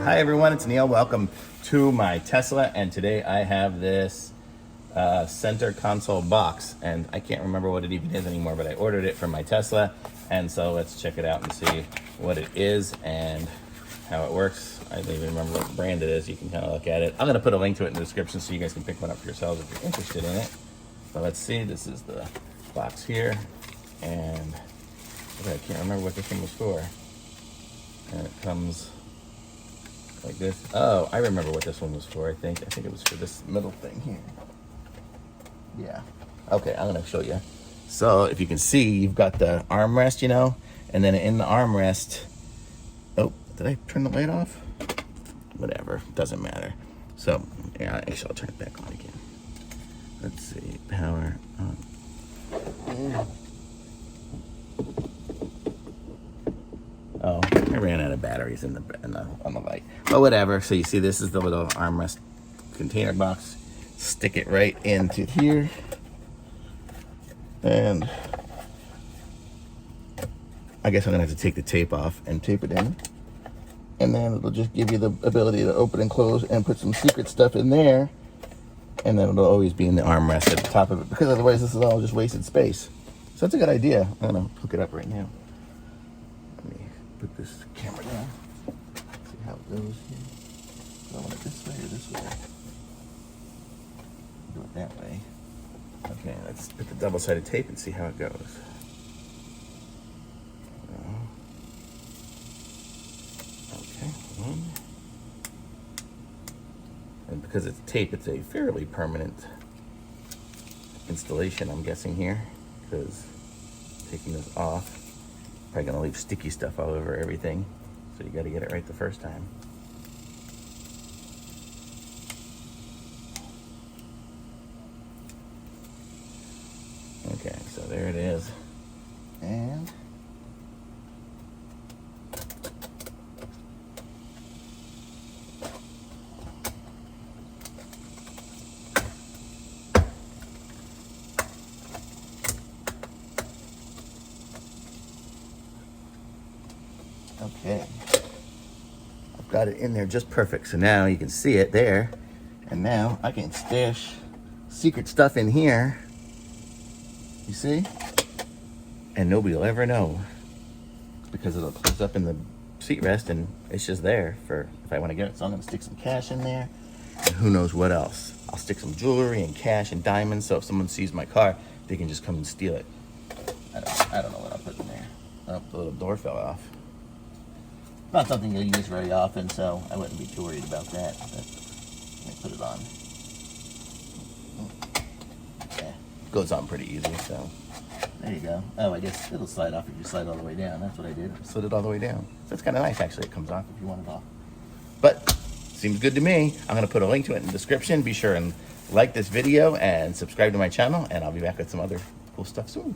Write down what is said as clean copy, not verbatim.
Hi everyone, it's Neil. Welcome to my Tesla, and today I have this center console box, and I can't remember what it even is anymore, but I ordered it from my Tesla, and so let's check it out and see what it is and how it works. I don't even remember what brand it is. You can kind of look at it. I'm going to put a link to it in the description so you guys can pick one up for yourselves if you're interested in it. So let's see, this is the box here, and I can't remember what this thing was for. And it comes like this. Oh, I remember what this one was for. I think it was for this middle thing here. Yeah. Okay, I'm gonna show you. So if you can see, you've got the armrest, you know, and then in the armrest, oh, did I turn the light off? Whatever, doesn't matter. So yeah, actually I'll turn it back on again. Let's see, power on. Oh, I ran out of batteries on the light. But whatever. So you see, this is the little armrest container box. Stick it right into here, and I guess I'm gonna have to take the tape off and tape it in, and then it'll just give you the ability to open and close and put some secret stuff in there, and then it'll always be in the armrest at the top of it, because otherwise this is all just wasted space. So that's a good idea. I'm gonna hook it up right now. Put this camera down. See how it goes here. Do I want it this way or this way? Do it that way. Okay, let's put the double-sided tape and see how it goes. Okay, one. And because it's tape, it's a fairly permanent installation, I'm guessing here, because taking this off, probably gonna leave sticky stuff all over everything, so you gotta get it right the first time. Okay, so there it is. And okay, I've got it in there just perfect. So now you can see it there, and now I can stash secret stuff in here. You see? And nobody will ever know, because it'll close up in the seat rest and it's just there for if I want to get it. So I'm going to stick some cash in there, and who knows what else. I'll stick some jewelry and cash and diamonds, so if someone sees my car, they can just come and steal it. I don't know what I'll put in there. Oh, the little door fell off. Not something you'll use very often, so I wouldn't be too worried about that. But let me put it on. Yeah, goes on pretty easy, so there you go. Oh, I guess it'll slide off if you slide all the way down. That's what I did. I slid it all the way down. So it's kind of nice, actually. It comes off if you want it off. But seems good to me. I'm going to put a link to it in the description. Be sure and like this video and subscribe to my channel, and I'll be back with some other cool stuff soon.